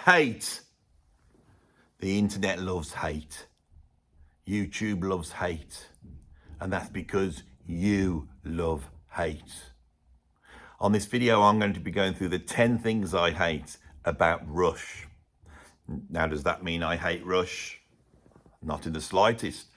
hate. The internet loves hate. YouTube loves hate. And that's because you love hate. On this video, I'm going to be going through the 10 things I hate about Rush. Now, does that mean I hate Rush? Not in the slightest.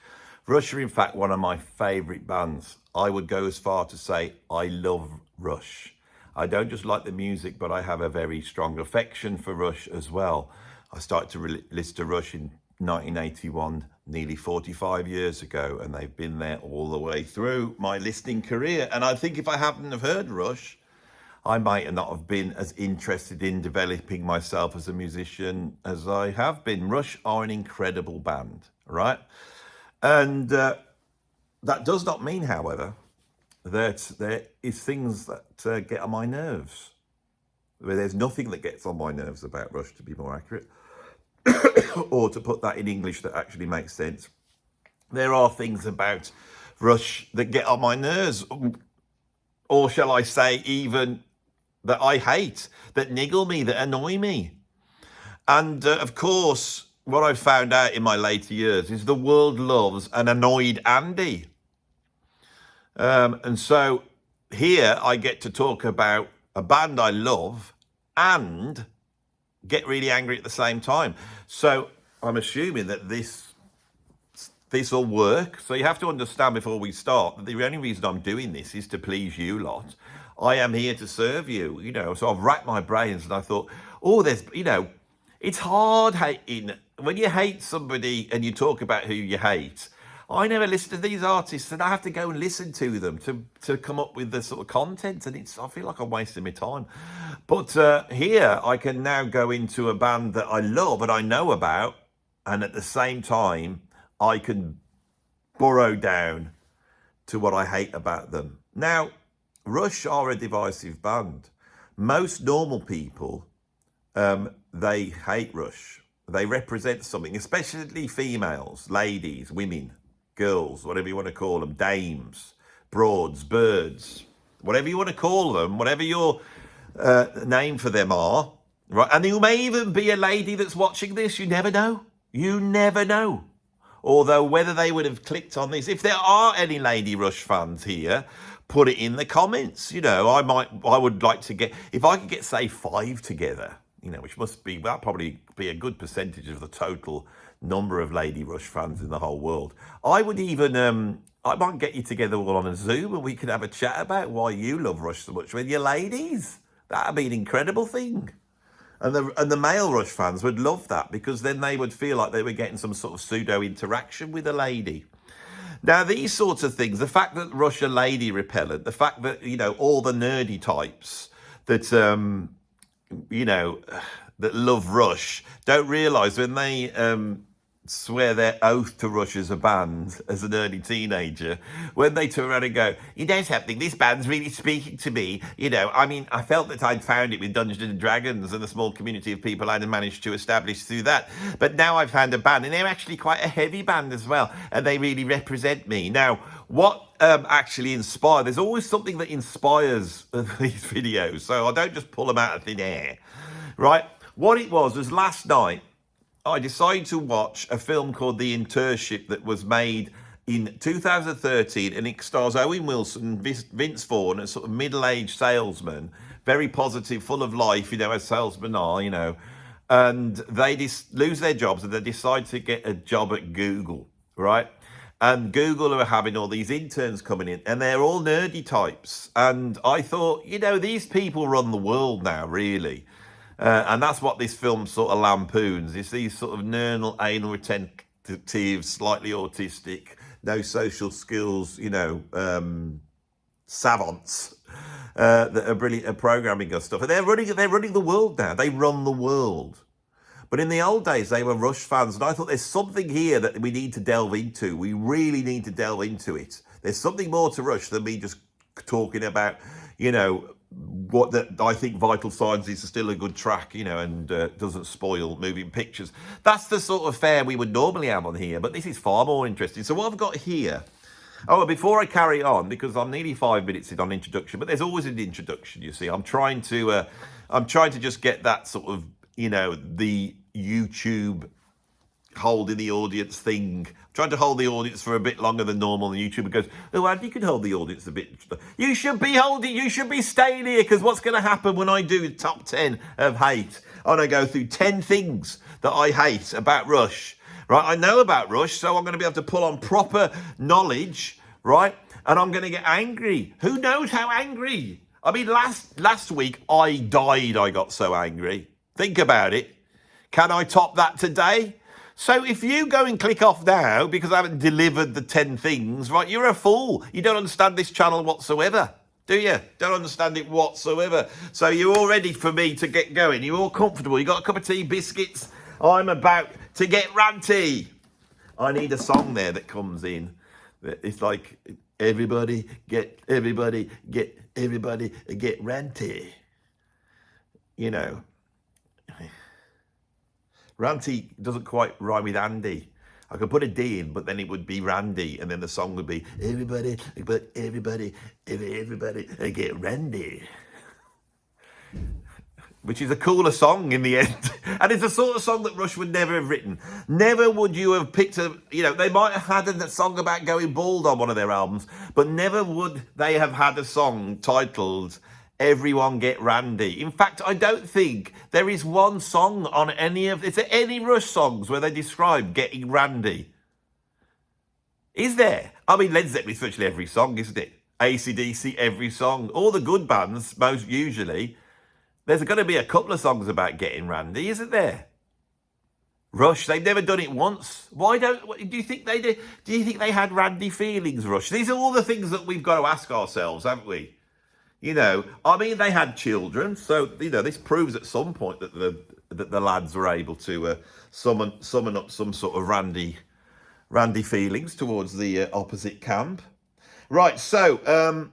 Rush are in fact one of my favourite bands. I would go as far to say I love Rush. I don't just like the music, but I have a very strong affection for Rush as well. I started to listen to Rush in 1981, nearly 45 years ago, and they've been there all the way through my listening career. And I think if I hadn't have heard Rush, I might not have been as interested in developing myself as a musician as I have been. Rush are an incredible band, right? And that does not mean, however, that there is things that get on my nerves. There's nothing that gets on my nerves about Rush, to be more accurate, or to put that in English that actually makes sense. There are things about Rush that get on my nerves, or shall I say even that I hate, that niggle me, that annoy me. And of course, what I've found out in my later years is the world loves an annoyed Andy. And so here I get to talk about a band I love and get really angry at the same time. So I'm assuming that this will work. So you have to understand before we start that the only reason I'm doing this is to please you lot. I am here to serve you, you know. So I've racked my brains and I thought, oh, there's, you know, it's hard hating. When you hate somebody and you talk about who you hate, I never listen to these artists and I have to go and listen to them to come up with the sort of content, and I feel like I'm wasting my time. But here I can now go into a band that I love and I know about, and at the same time I can burrow down to what I hate about them. Now, Rush are a divisive band. Most normal people, they hate Rush. They represent something, especially females, ladies, women, girls, whatever you want to call them, dames, broads, birds, whatever you want to call them, whatever your name for them are, right? And you may even be a lady that's watching this. You never know. You never know. Although whether they would have clicked on this, if there are any Lady Rush fans here, put it in the comments. You know, I would like to get, if I could get, say, 5 together, you know, which must be, that'll probably be a good percentage of the total number of Lady Rush fans in the whole world. I would even, I might get you together all on a Zoom and we could have a chat about why you love Rush so much with your ladies. That'd be an incredible thing. And the male Rush fans would love that, because then they would feel like they were getting some sort of pseudo interaction with a lady. Now, these sorts of things, the fact that Rush are lady repellent, the fact that, you know, all the nerdy types that, you know, that love Rush don't realise when they swear their oath to Rush as a band as an early teenager, when they turn around and go, you know something, this band's really speaking to me. You know, I mean, I felt that I'd found it with Dungeons and Dragons and the small community of people I'd managed to establish through that. But now I've found a band, and they're actually quite a heavy band as well, and they really represent me. Now, what actually inspired, there's always something that inspires these videos, so I don't just pull them out of thin air, right? What it was last night, I decided to watch a film called The Internship that was made in 2013, and it stars Owen Wilson, Vince Vaughn, a sort of middle-aged salesman, very positive, full of life, you know, as salesmen are, you know, and they lose their jobs and they decide to get a job at Google, right? And Google are having all these interns coming in, and they're all nerdy types. And I thought, you know, these people run the world now, really. And that's what this film sort of lampoons. It's these sort of nernal, anal retentive, slightly autistic, no social skills, you know, savants that are brilliant at programming and stuff. And they're running the world now. They run the world. But in the old days, they were Rush fans. And I thought there's something here that we need to delve into. We really need to delve into it. There's something more to Rush than me just talking about, you know, what that I think Vital Signs is still a good track, you know, and doesn't spoil moving pictures. That's the sort of fare we would normally have on here, but this is far more interesting. So what I've got here, oh, before I carry on, because I'm nearly 5 minutes in on introduction, but there's always an introduction, you see. I'm trying to just get that sort of you know, the YouTube holding the audience thing. Trying to hold the audience for a bit longer than normal, and YouTuber goes, "Oh, Andy, you can hold the audience a bit. You should be staying here, because what's going to happen when I do top 10 of hate? And I go through 10 things that I hate about Rush, right? I know about Rush, so I'm going to be able to pull on proper knowledge, right? And I'm going to get angry. Who knows how angry? I mean, last week I died. I got so angry. Think about it. Can I top that today? So if you go and click off now because I haven't delivered the 10 things, right, you're a fool. You don't understand this channel whatsoever, do you? Don't understand it whatsoever. So you're all ready for me to get going. You're all comfortable. You got a cup of tea, biscuits. I'm about to get ranty. I need a song there that comes in. It's like, everybody get ranty. You know. Ranty doesn't quite rhyme with Andy. I could put a D in, but then it would be Randy, and then the song would be everybody get Randy. Which is a cooler song in the end. And it's the sort of song that Rush would never have written. Never would you have picked a, you know, they might have had a song about going bald on one of their albums, but never would they have had a song titled Everyone Get Randy. In fact, I don't think there is one song on is there any Rush songs where they describe getting randy? Is there? I mean, Led Zeppelin is virtually every song, isn't it? AC/DC, every song. All the good bands, most usually, there's going to be a couple of songs about getting randy, isn't there? Rush, they've never done it once. Why do you think they did? Do you think they had randy feelings, Rush? These are all the things that we've got to ask ourselves, haven't we? You know, I mean, they had children, so, you know, this proves at some point that the lads were able to summon up some sort of randy feelings towards the opposite camp. Right, so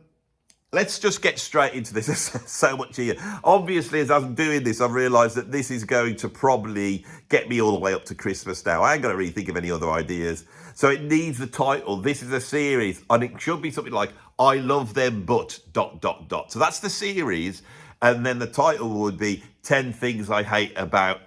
let's just get straight into this. There's so much here. Obviously, as I'm doing this, I've realised that this is going to probably get me all the way up to Christmas now. I ain't going to really think of any other ideas. So it needs the title. This is a series, and it should be something like, I love them, but ... So that's the series, and then the title would be 10 things I hate about ...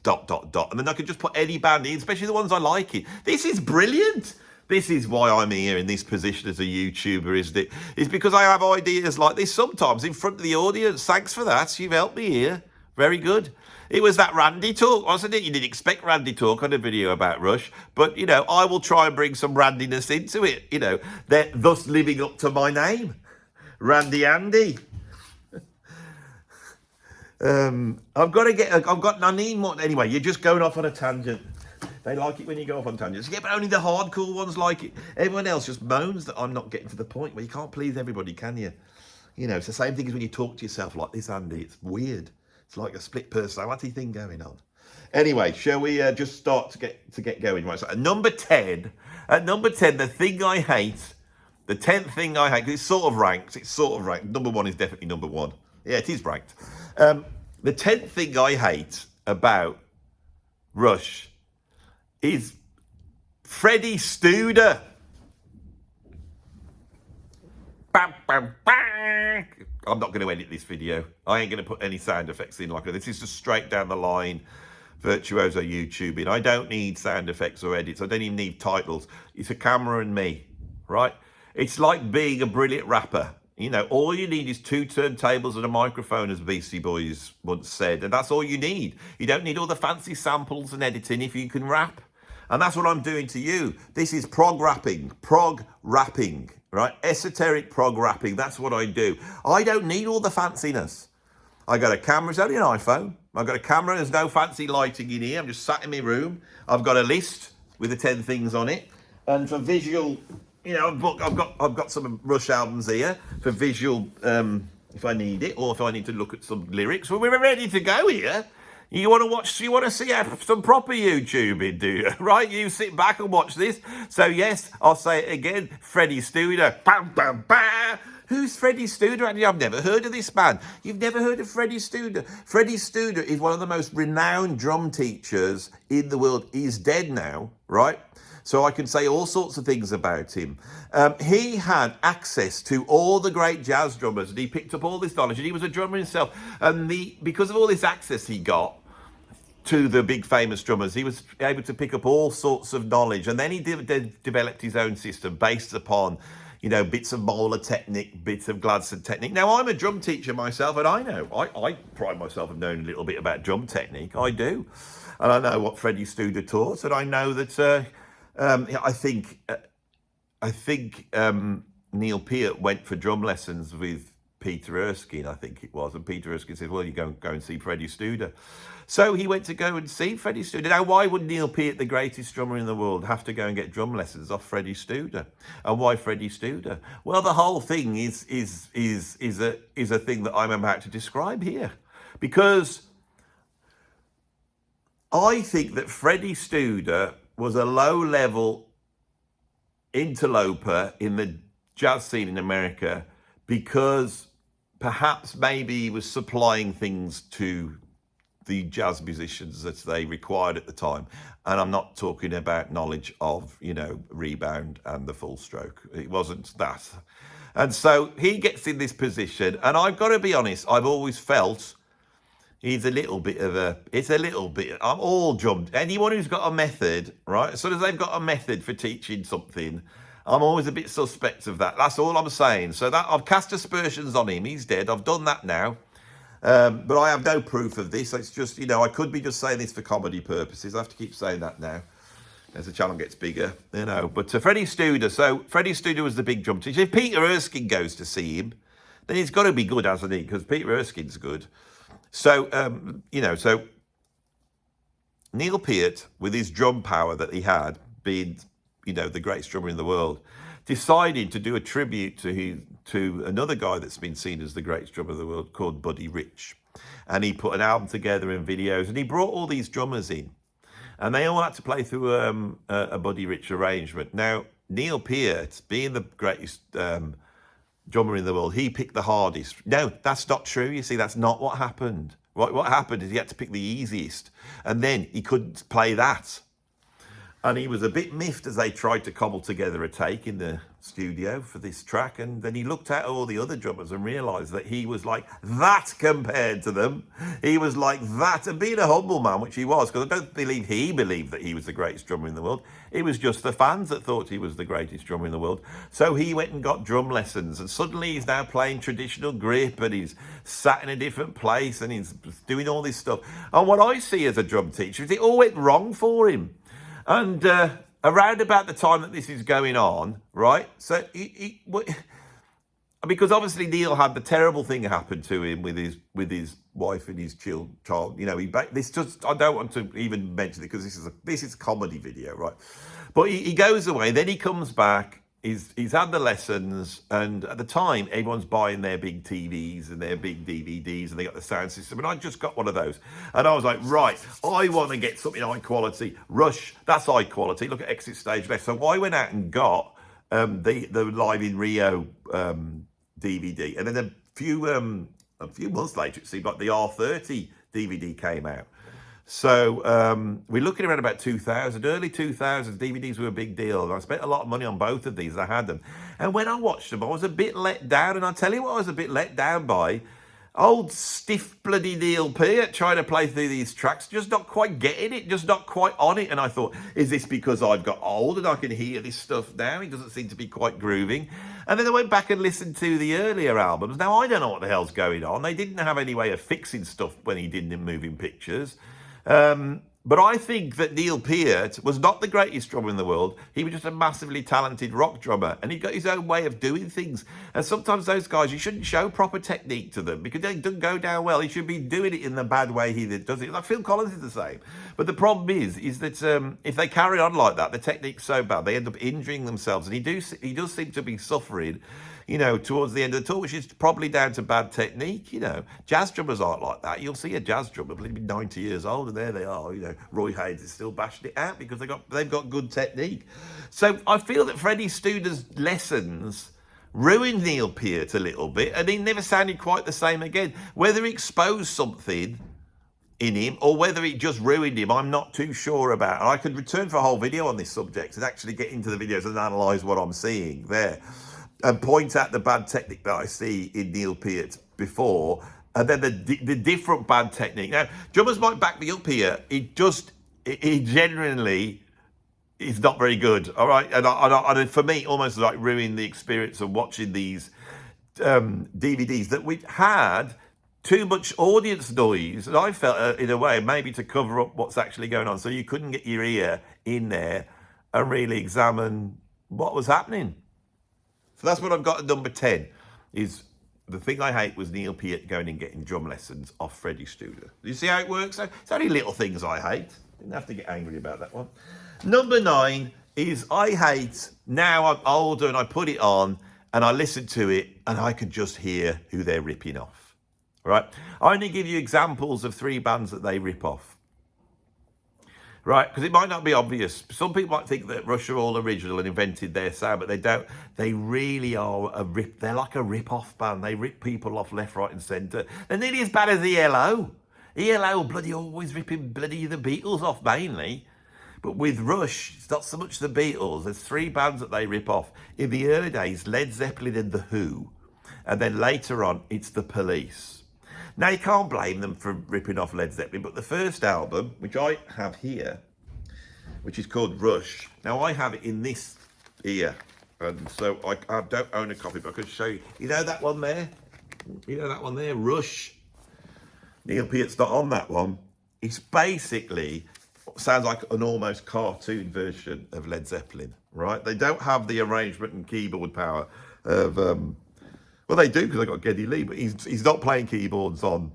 And then I could just put any band in, especially the ones I like it. This is brilliant. This is why I'm here in this position as a YouTuber, isn't it? It's because I have ideas like this sometimes in front of the audience. Thanks for that. You've helped me here. Very good. It was that Randy talk, wasn't it? You didn't expect Randy talk on a video about Rush, but, you know, I will try and bring some Randiness into it, you know, they're thus living up to my name, Randy Andy. I need more. Anyway, you're just going off on a tangent. They like it when you go off on tangents. Yeah, but only the hardcore ones like it. Everyone else just moans that I'm not getting to the point where you can't please everybody, can you? You know, it's the same thing as when you talk to yourself like this, Andy. It's weird. It's like a split personality thing going on. Anyway, shall we just start to get going? Right, so at number 10, the thing I hate, the 10th thing I hate, because it's sort of ranked. Number 1 is definitely number 1. Yeah, it is ranked. The 10th thing I hate about Rush is Freddie Studer. Bam, bam, bam. I'm not going to edit this video. I ain't going to put any sound effects in like that. This is just straight down the line virtuoso YouTubing. I don't need sound effects or edits. I don't even need titles. It's a camera and me, right? It's like being a brilliant rapper. You know, all you need is 2 turntables and a microphone, as Beastie Boys once said, and that's all you need. You don't need all the fancy samples and editing if you can rap. And that's what I'm doing to you. This is prog rapping, right? Esoteric prog rapping, that's what I do. I don't need all the fanciness. I got a camera, it's only an iPhone. I've got a camera, there's no fancy lighting in here. I'm just sat in my room. I've got a list with the 10 things on it. And for visual, you know, I've got some Rush albums here for visual, if I need it, or if I need to look at some lyrics. Well, we're ready to go here. You want to see some proper YouTubing, do you? Right? You sit back and watch this. So yes, I'll say it again. Freddie Studer. Bam, bam, bam. Who's Freddie Studer? I've never heard of this man. You've never heard of Freddie Studer? Freddie Studer is one of the most renowned drum teachers in the world. He's dead now, right? So I can say all sorts of things about him. He had access to all the great jazz drummers, and he picked up all this knowledge, and he was a drummer himself. And because of all this access he got, to the big famous drummers. He was able to pick up all sorts of knowledge, and then he developed his own system based upon, you know, bits of Moeller technique, bits of Gladstone technique. Now, I'm a drum teacher myself, and I know, I pride myself in knowing a little bit about drum technique. I do. And I know what Freddie Studer taught, and I know that I think Neil Peart went for drum lessons with Peter Erskine, I think it was, and Peter Erskine said, well, you go and see Freddie Studer. So he went to go and see Freddie Studer. Now, why would Neil Peart, the greatest drummer in the world, have to go and get drum lessons off Freddie Studer? And why Freddie Studer? Well, the whole thing is a thing that I'm about to describe here, because I think that Freddie Studer was a low-level interloper in the jazz scene in America because perhaps maybe he was supplying things to the jazz musicians that they required at the time. And I'm not talking about knowledge of, you know, rebound and the full stroke. It wasn't that. And so he gets in this position, and I've got to be honest, I've always felt he's a little bit of a, I'm all drum. Anyone who's got a method, right? As soon as they've got a method for teaching something, I'm always a bit suspect of that. That's all I'm saying. So that I've cast aspersions on him. He's dead. I've done that now. But I have no proof of this. It's just, you know, I could be just saying this for comedy purposes. I have to keep saying that now as the channel gets bigger, you know. But Freddie Studer. So Freddie Studer was the big drum teacher. If Peter Erskine goes to see him, then he's got to be good, hasn't he? Because Peter Erskine's good. So, you know, so Neil Peart, with his drum power that he had, being, you know, the greatest drummer in the world, decided to do a tribute to another guy that's been seen as the greatest drummer of the world called Buddy Rich. And he put an album together and videos, and he brought all these drummers in, and they all had to play through a Buddy Rich arrangement. Now, Neil Peart, being the greatest drummer in the world, he picked the hardest. No, that's not true. You see, that's not what happened. What happened is he had to pick the easiest, and then he couldn't play that. And he was a bit miffed as they tried to cobble together a take in the studio for this track. And then he looked at all the other drummers and realised that he was like that compared to them. He was like that. And being a humble man, which he was, because I don't believe he believed that he was the greatest drummer in the world. It was just the fans that thought he was the greatest drummer in the world. So he went and got drum lessons. And suddenly he's now playing traditional grip, and he's sat in a different place, and he's doing all this stuff. And what I see as a drum teacher is it all went wrong for him. And around about the time that this is going on, right? So, because obviously Neil had the terrible thing happen to him with his wife and his child. You know, this just, I don't want to even mention it because this is a comedy video, right? But he goes away, then he comes back. He's had the lessons, and at the time, everyone's buying their big TVs and their big DVDs, and they got the sound system, and I just got one of those. And I was like, right, I want to get something high quality. Rush, that's high quality. Look at Exit Stage Left. So I went out and got the Live in Rio DVD, and then a few months later, it seemed like the R30 DVD came out. So we're looking around about 2000, early 2000s. DVDs were a big deal. And I spent a lot of money on both of these. I had them. And when I watched them, I was a bit let down. And I'll tell you what I was a bit let down by. Old stiff bloody Neil Peart trying to play through these tracks, just not quite getting it, just not quite on it. And I thought, is this because I've got old and I can hear this stuff now? It doesn't seem to be quite grooving. And then I went back and listened to the earlier albums. Now, I don't know what the hell's going on. They didn't have any way of fixing stuff when he did in moving pictures. But I think that Neil Peart was not the greatest drummer in the world. He was just a massively talented rock drummer, and he got his own way of doing things. And sometimes those guys, you shouldn't show proper technique to them because they don't go down well. He should be doing it in the bad way he does it. Like Phil Collins is the same. But the problem is that if they carry on like that, the technique's so bad, they end up injuring themselves. And he does seem to be suffering, you know, towards the end of the tour, which is probably down to bad technique. You know, jazz drummers aren't like that. You'll see a jazz drummer, maybe 90 years old, and there they are. You know, Roy Haynes is still bashing it out because they've got good technique. So I feel that Freddie Studer's lessons ruined Neil Peart a little bit, and he never sounded quite the same again. Whether he exposed something in him or whether it just ruined him, I'm not too sure about. And I could return for a whole video on this subject and actually get into the videos and analyse what I'm seeing there, and point out the bad technique that I see in Neil Peart before And then the different band technique. Now, drummers might back me up here. It genuinely is not very good. All right, and for me, almost like ruined the experience of watching these DVDs that we had too much audience noise, and I felt in a way maybe to cover up what's actually going on, so you couldn't get your ear in there and really examine what was happening. So that's what I've got at number 10. Is the thing I hate was Neil Peart going and getting drum lessons off Freddie Studer. You see how it works? It's only little things I hate. Didn't have to get angry about that one. Number 9 is I hate, now I'm older and I put it on and I listen to it and I could just hear who they're ripping off. Right? I only give you examples of 3 bands that they rip off. Right? Because it might not be obvious. Some people might think that Rush are all original and invented their sound, but they don't. They really are they're like a rip-off band. They rip people off left, right and centre. They're nearly as bad as ELO. ELO bloody always ripping bloody the Beatles off mainly. But with Rush, it's not so much the Beatles. There's 3 bands that they rip off. In the early days, Led Zeppelin and The Who. And then later on, it's The Police. Now, you can't blame them for ripping off Led Zeppelin, but the first album, which I have here, which is called Rush. Now, I have it in this here. And so I don't own a copy, but I could show you. You know that one there? You know that one there? Rush. Neil Peart's not on that one. It's basically... sounds like an almost cartoon version of Led Zeppelin, right? They don't have the arrangement and keyboard power of, well, they do because they got Geddy Lee, but he's not playing keyboards on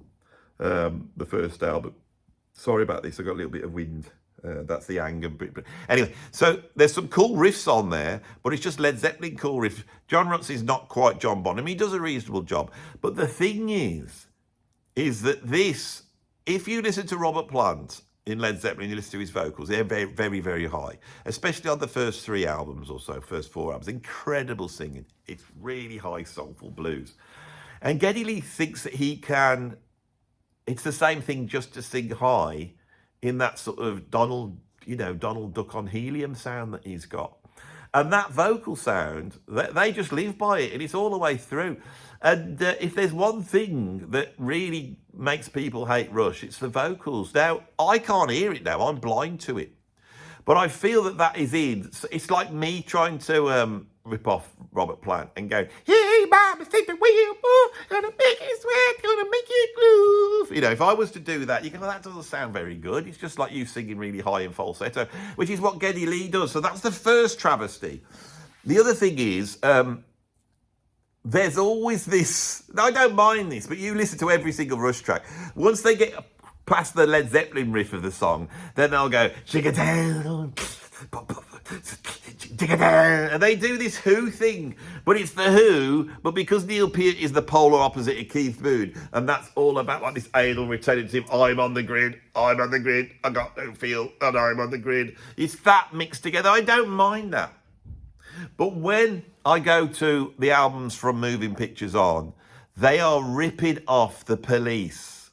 the first album. Sorry about this, I got a little bit of wind. That's the anger bit. But anyway, so there's some cool riffs on there, but it's just Led Zeppelin cool riffs. John Rutsey's not quite John Bonham. He does a reasonable job. But the thing is that this, if you listen to Robert Plant, in Led Zeppelin, you listen to his vocals, they're very, very, very high, especially on the first 3 albums or so, first 4 albums. Incredible singing. It's really high, soulful blues. And Geddy Lee thinks that he can, it's the same thing just to sing high in that sort of Donald Duck on helium sound that he's got. And that vocal sound, they just live by it, and it's all the way through. And if there's one thing that really makes people hate Rush, it's the vocals. Now, I can't hear it now. I'm blind to it. But I feel that is in. It's like me trying to rip off Robert Plant and go, hey, Bob, sleeping wheel, gonna make you sweat, gonna make you groove. You know, if I was to do that, you go, well, that doesn't sound very good. It's just like you singing really high in falsetto, which is what Geddy Lee does. So that's the first travesty. The other thing is, there's always this, I don't mind this, but you listen to every single Rush track. Once they get past the Led Zeppelin riff of the song, then they'll go, shake it down, and they do this Who thing, but it's the Who, but because Neil Peart is the polar opposite of Keith Moon, and that's all about like this anal retentive, I'm on the grid, I got no feel, and I'm on the grid. It's that mixed together. I don't mind that. But when I go to the albums from Moving Pictures on, they are ripping off the Police.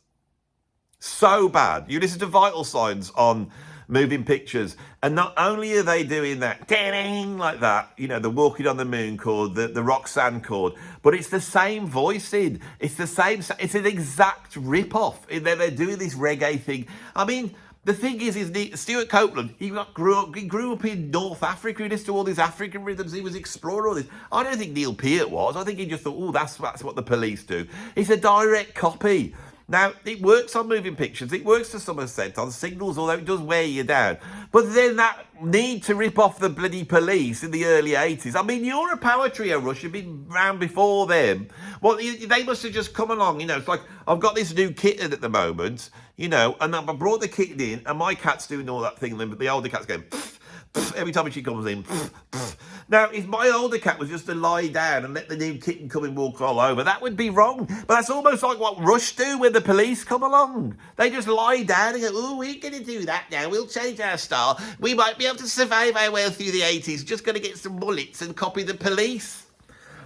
So bad. You listen to Vital Signs on Moving Pictures, and not only are they doing that, ding, like that, you know, the Walking on the Moon chord, the Roxanne chord, but it's the same voicing. It's the same, it's an exact rip-off. They're doing this reggae thing. I mean, the thing is Stuart Copeland, he grew up in North Africa. He listened to all these African rhythms. He was exploring all this. I don't think Neil Peart was. I think he just thought, oh, that's what the Police do. It's a direct copy. Now, it works on Moving Pictures. It works to some extent on Signals, although it does wear you down. But then that need to rip off the bloody Police in the early 80s. I mean, you're a power trio, Rush. You've been around before them. Well, they must have just come along. You know, it's like, I've got this new kitten at the moment, you know, and I brought the kitten in, and my cat's doing all that thing, but the older cat's going, pff, pff, every time she comes in, pff, pff. Now, if my older cat was just to lie down and let the new kitten come and walk all over, that would be wrong. But that's almost like what Rush do when the Police come along. They just lie down and go, oh, we're going to do that now. We'll change our style. We might be able to survive our way through the 80s. Just going to get some bullets and copy the Police.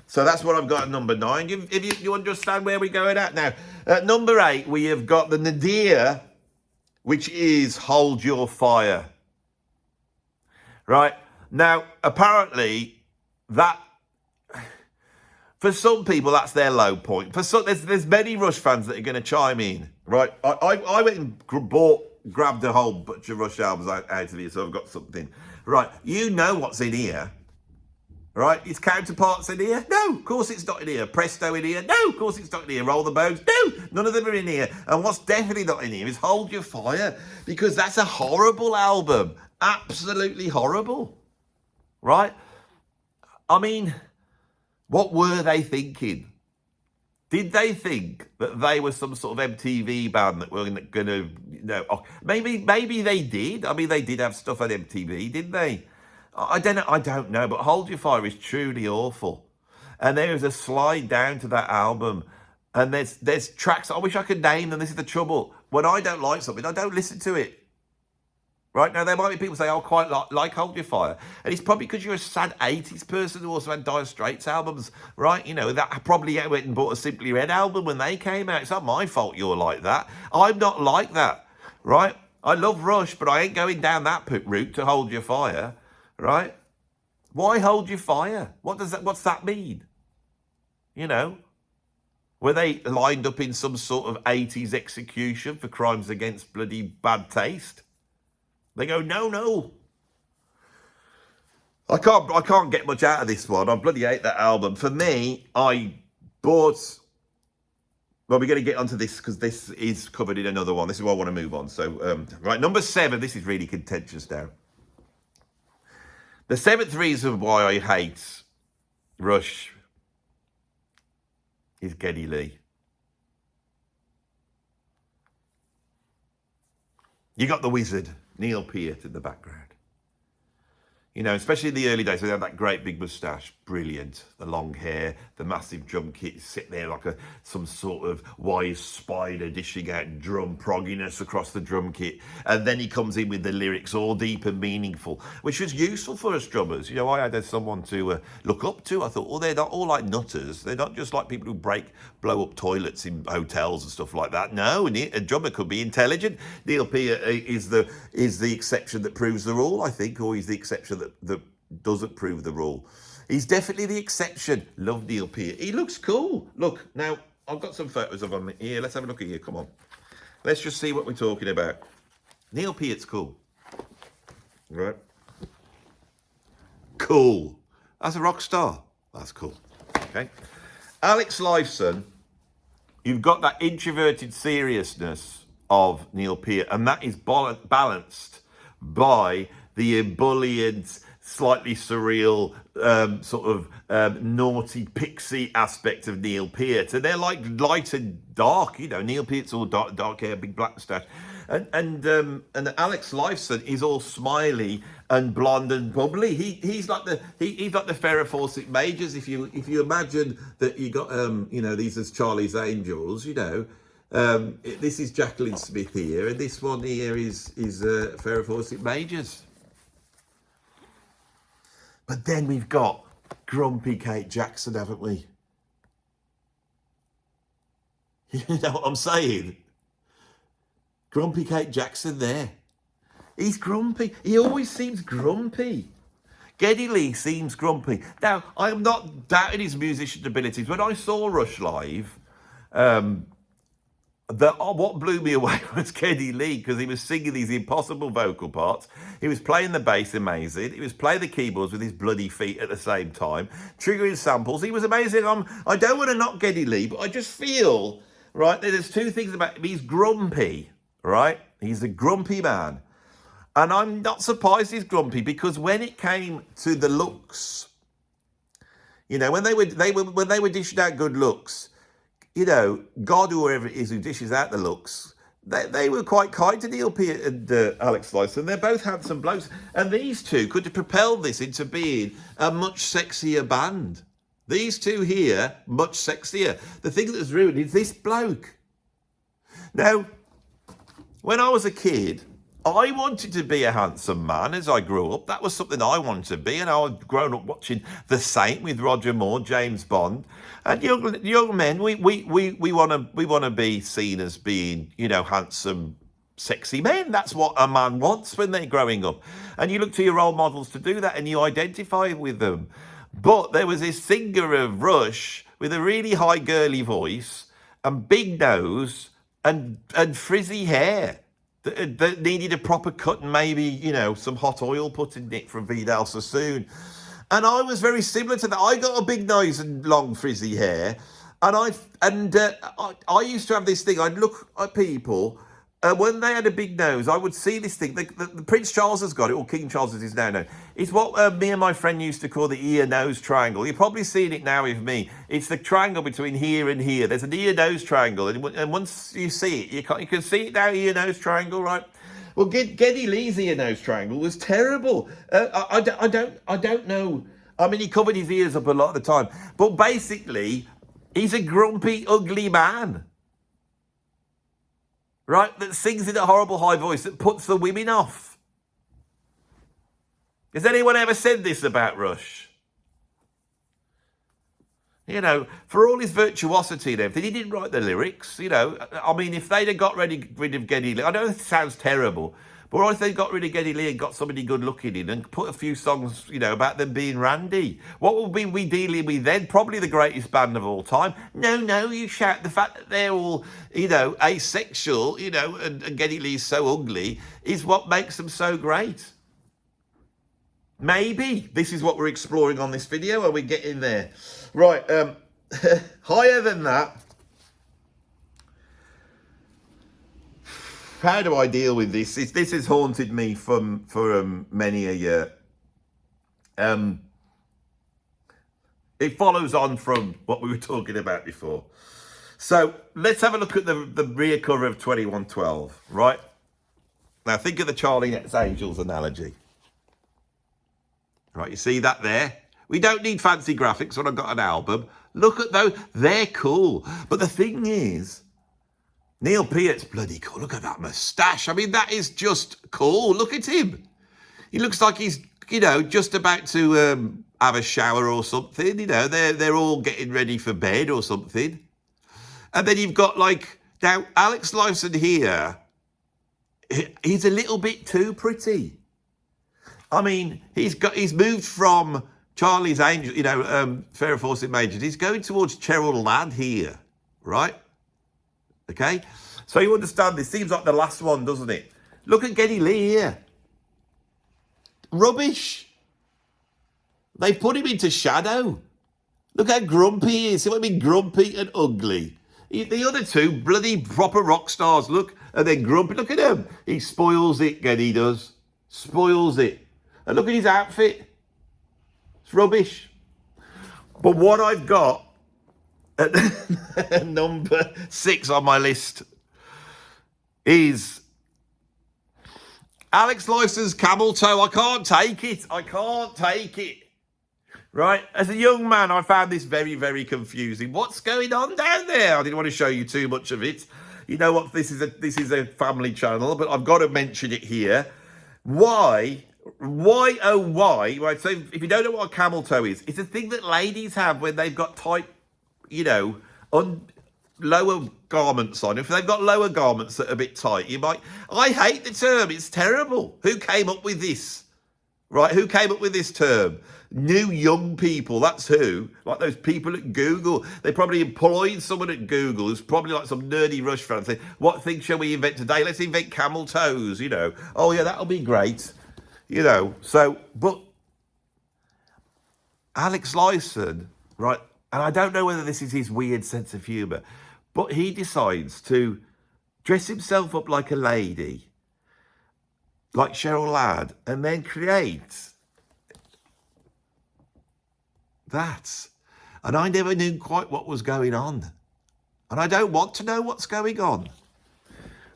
So that's what I've got at number 9. If you understand where we're going at now. At number 8, we have got the Nadir, which is Hold Your Fire. Right? Now, apparently, that For some people, that's their low point. For some, there's many Rush fans that are going to chime in, right? I went and grabbed a whole bunch of Rush albums out of here, so I've got something. Right, you know what's in here, right? His counterparts in here? No, of course it's not in here. Presto in here? No, of course it's not in here. Roll the Bones? No, none of them are in here. And what's definitely not in here is Hold Your Fire, because that's a horrible album. Absolutely horrible, right? I mean, what were they thinking? Did they think that they were some sort of MTV band that were going to, maybe they did. I mean, they did have stuff on MTV, didn't they? I don't know, but Hold Your Fire is truly awful. And there is a slide down to that album, and there's tracks, I wish I could name them. This is the trouble. When I don't like something, I don't listen to it. Right, now there might be people say, "Oh, quite like Hold Your Fire," and it's probably because you're a sad 80s person who also had Dire Straits albums, right? That probably went and bought a Simply Red album when they came out. It's not my fault you're like that. I'm not like that, right? I love Rush, but I ain't going down that route to Hold Your Fire, right? Why Hold Your Fire? What's that mean? Were they lined up in some sort of 80s execution for crimes against bloody bad taste? They go, no. I can't get much out of this one. I bloody hate that album. For me, I bought... Well, we're going to get onto this because this is covered in another one. This is why I want to move on. So, right, number 7. This is really contentious now. The 7th reason why I hate Rush is Geddy Lee. You got the wizard, Neil Peart, in the background. Especially in the early days, they had that great big moustache. Brilliant. The long hair, the massive drum kit, sit there like some sort of wise spider dishing out drum progginess across the drum kit. And then he comes in with the lyrics all deep and meaningful, which was useful for us drummers. I had someone to look up to. I thought, they're not all like nutters. They're not just like people who blow up toilets in hotels and stuff like that. No, a drummer could be intelligent. Neil Peart is the exception that proves the rule, I think, or he's the exception that doesn't prove the rule. He's definitely the exception. Love Neil Peart. He looks cool. Look, now, I've got some photos of him here. Let's have a look at here. Come on. Let's just see what we're talking about. Neil Peart's cool. Right? Cool. That's a rock star. That's cool. Okay. Alex Lifeson, you've got that introverted seriousness of Neil Peart, and that is balanced by the ebullient, slightly surreal, naughty pixie aspect of Neil Peart. And they're like light and dark, Neil Peart's all dark hair, big black moustache. And Alex Lifeson is all smiley and blonde and bubbly. He's like the Farrah Fawcett Majors. If you imagine that you got these as Charlie's Angels, this is Jacqueline Smith here, and this one here is Farrah Fawcett Majors. But then we've got grumpy Kate Jackson, haven't we? You know what I'm saying? Grumpy Kate Jackson there. He's grumpy. He always seems grumpy. Geddy Lee seems grumpy. Now, I am not doubting his musician abilities. When I saw Rush live, what blew me away was Geddy Lee, because he was singing these impossible vocal parts. He was playing the bass amazing. He was playing the keyboards with his bloody feet at the same time, triggering samples. He was amazing. I don't want to knock Geddy Lee, but I just feel, right, there's two things about him. He's grumpy, right? He's a grumpy man. And I'm not surprised he's grumpy, because when it came to the looks, when they were dishing out good looks, God or whoever it is who dishes out the looks, they were quite kind to Neil Peart and Alex Lifeson. They're both handsome blokes. And these two could have propelled this into being a much sexier band. These two here, much sexier. The thing that's ruined is this bloke. Now, when I was a kid, I wanted to be a handsome man as I grew up. That was something I wanted to be, and I'd grown up watching The Saint with Roger Moore, James Bond, and young men. We want to be seen as being, handsome, sexy men. That's what a man wants when they're growing up, and you look to your role models to do that, and you identify with them. But there was this singer of Rush with a really high girly voice and big nose and frizzy hair that needed a proper cut and maybe, you know, some hot oil put in it from Vidal Sassoon. And I was very similar to that. I got a big nose and long frizzy hair, and I used to have this thing. I'd look at people. When they had a big nose, I would see this thing. The Prince Charles has got it, or King Charles as is now known. It's what me and my friend used to call the ear-nose triangle. You're probably seeing it now with me. It's the triangle between here and here. There's an ear-nose triangle, and once you see it, you can see it now. Ear-nose triangle, right? Well, Geddy Lee's ear-nose triangle was terrible. I don't know. I mean, he covered his ears up a lot of the time, but basically, he's a grumpy, ugly man. Right, that sings in a horrible high voice that puts the women off. Has anyone ever said this about Rush? You know, for all his virtuosity and everything, he didn't write the lyrics, you know. I mean, if they'd have got rid of Geddy Lee, I know it sounds terrible, but what if they got rid of Geddy Lee and got somebody good looking in and put a few songs, you know, about them being randy? What would we dealing with then? Probably the greatest band of all time. No, you shout. The fact that they're all, you know, asexual, you know, and Geddy Lee's so ugly is what makes them so great. Maybe this is what we're exploring on this video. Are we getting there? Right, higher than that. How do I deal with this? This has haunted me for many a year. It follows on from what we were talking about before. So let's have a look at the rear cover of 2112, right? Now think of the Charlie X Angels analogy. Right, you see that there? We don't need fancy graphics when I've got an album. Look at those, they're cool. But the thing is, Neil Peart's bloody cool. Look at that moustache. I mean, that is just cool. Look at him. He looks like he's, you know, just about to have a shower or something. You know, they're all getting ready for bed or something. And then you've got like, now Alex Lifeson here, he's a little bit too pretty. I mean, he's moved from Charlie's Angel, you know, Farrah Fawcett Majors. He's going towards Cheryl Ladd here, right? Okay, so you understand this seems like the last one, doesn't it? Look at Geddy Lee here. Rubbish. They put him into shadow. Look how grumpy he is. See what I mean? Grumpy and ugly. The other two, bloody proper rock stars, look, and then grumpy. Look at him. He spoils it, Geddy does. Spoils it. And look at his outfit. It's rubbish. But what I've got at number 6 on my list is Alex Lifeson's Camel Toe. I can't take it. I can't take it. Right? As a young man, I found this very, very confusing. What's going on down there? I didn't want to show you too much of it. You know what? This is a family channel, but I've got to mention it here. Why? Oh, why? Right. So if you don't know what a camel toe is, it's a thing that ladies have when they've got tight, you know, lower garments on. If they've got lower garments that are a bit tight, you might. I hate the term. It's terrible. Who came up with this? Right? Who came up with this term? New young people. That's who. Like those people at Google. They probably employed someone at Google who's probably like some nerdy Rush fan saying, what thing shall we invent today? Let's invent camel toes, you know. Oh, yeah, that'll be great. You know, so, but Alex Lifeson, right, and I don't know whether this is his weird sense of humour, but he decides to dress himself up like a lady, like Cheryl Ladd, and then create that. And I never knew quite what was going on. And I don't want to know what's going on.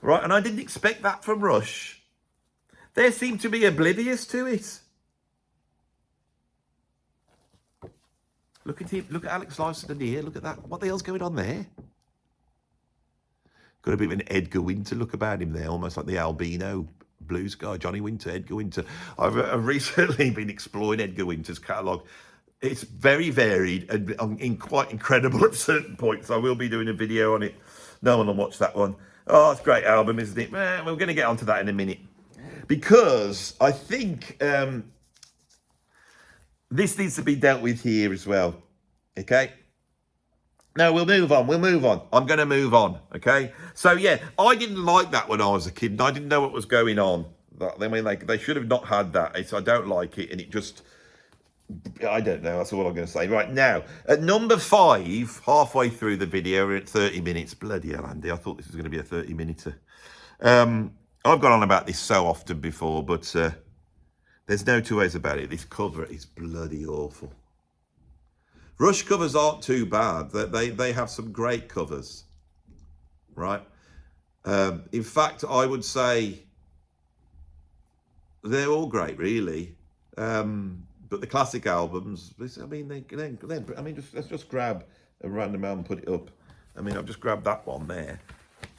Right, and I didn't expect that from Rush. They seem to be oblivious to it. Look at him. Look at Alex Lifeson here. Look at that. What the hell's going on there? Got a bit of an Edgar Winter look about him there, almost like the albino blues guy, Johnny Winter, Edgar Winter. I've recently been exploring Edgar Winter's catalogue. It's very varied and quite incredible at certain points. I will be doing a video on it. No one will watch that one. Oh, it's a great album, isn't it? We're going to get onto that in a minute. Because I think this needs to be dealt with here as well, okay? No, we'll move on. We'll move on. I'm going to move on. Okay. So yeah, I didn't like that when I was a kid, and I didn't know what was going on. I mean, they should have not had that. I don't like it, and it just, I don't know. That's all I'm going to say. Right now, at number 5, halfway through the video, we're at 30 minutes. Bloody hell, Andy! I thought this was going to be a 30-minute. I've gone on about this so often before, but there's no two ways about it. This cover is bloody awful. Rush covers aren't too bad. They have some great covers, right? In fact, I would say they're all great, really. But the classic albums, I mean, let's just grab a random album and put it up. I mean, I've just grabbed that one there.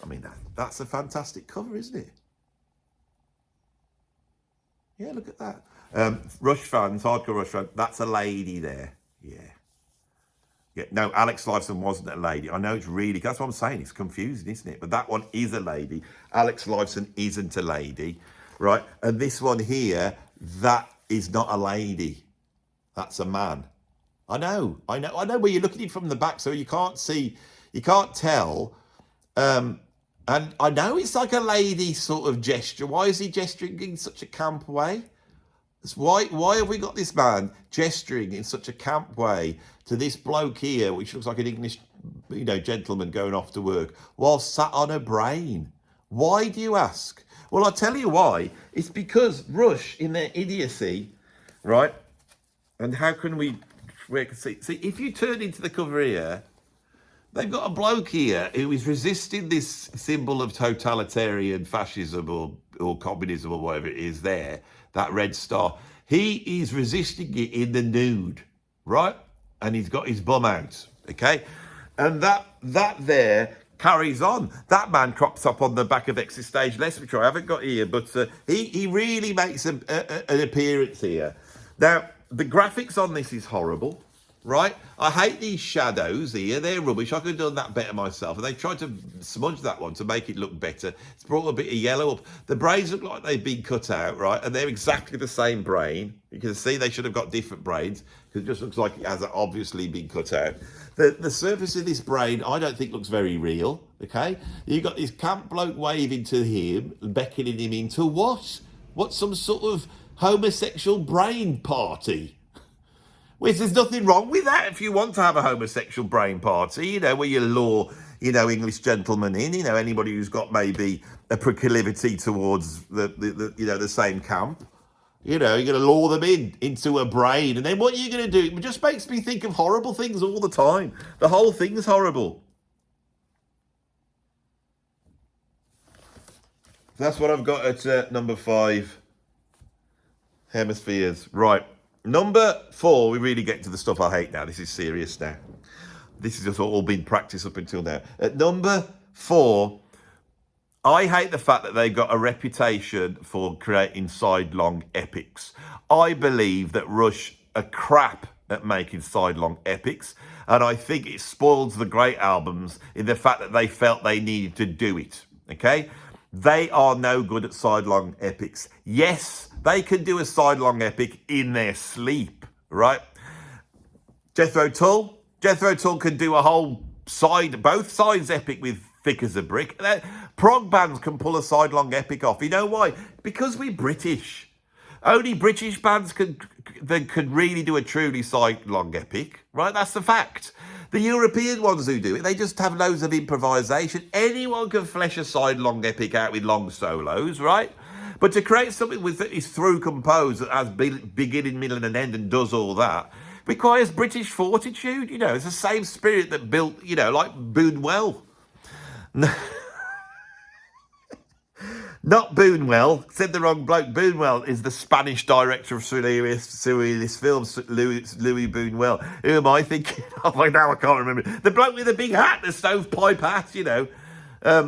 I mean, that's a fantastic cover, isn't it? Yeah, look at that. Rush fans, hardcore Rush fans, that's a lady there. Yeah. Yeah, no, Alex Lifeson wasn't a lady. I know it's really, that's what I'm saying. It's confusing, isn't it? But that one is a lady. Alex Lifeson isn't a lady, right? And this one here, that is not a lady. That's a man. I know. But you're looking at it from the back, so you can't see, you can't tell. And I know it's like a lady sort of gesture. Why is he gesturing in such a camp way? Why have we got this man gesturing in such a camp way to this bloke here, which looks like an English, gentleman going off to work, while sat on a brain? Why, do you ask? Well, I'll tell you why. It's because Rush, in their idiocy, right? And how can we see? See, if you turn into the cover here, they've got a bloke here who is resisting this symbol of totalitarian fascism or communism or whatever it is there, that red star. He is resisting it in the nude, right? And he's got his bum out, okay? And that there carries on. That man crops up on the back of Exit Stage Less, which I haven't got here, but he really makes an appearance here. Now, the graphics on this is horrible, right? I hate these shadows here. They're rubbish. I could have done that better myself. And they tried to smudge that one to make it look better. It's brought a bit of yellow up. The brains look like they've been cut out, right? And they're exactly the same brain. You can see they should have got different brains because it just looks like it has obviously been cut out. The surface of this brain, I don't think looks very real, okay? You've got this camp bloke waving to him, beckoning him into what? What's some sort of homosexual brain party? Which there's nothing wrong with that if you want to have a homosexual brain party, where you lure, English gentlemen in, anybody who's got maybe a proclivity towards the same camp. You're going to lure them into a brain. And then what are you going to do? It just makes me think of horrible things all the time. The whole thing's horrible. That's what I've got at number 5. Hemispheres. Right. Number 4, we really get to the stuff I hate now. This is serious now. This has just all been practice up until now. At number 4, I hate the fact that they've got a reputation for creating sidelong epics. I believe that Rush are crap at making sidelong epics, and I think it spoils the great albums in the fact that they felt they needed to do it, okay? They are no good at sidelong epics. Yes, they can do a sidelong epic in their sleep, right? Jethro Tull can do a whole both sides epic with thick as a brick. Prog bands can pull a sidelong epic off. You know why? Because we're British. Only British bands could really do a truly sidelong epic, right? That's the fact. The European ones who do it, they just have loads of improvisation. Anyone can flesh a sidelong epic out with long solos, right? But to create something that is through composed, that has beginning, middle and an end and does all that, requires British fortitude. It's the same spirit that built, like Boonwell. Not Boonwell, said the wrong bloke. Boonwell is the Spanish director of surrealist films, Louis Boonwell. Who am I thinking of? Now I can't remember. The bloke with the big hat, the stovepipe hat,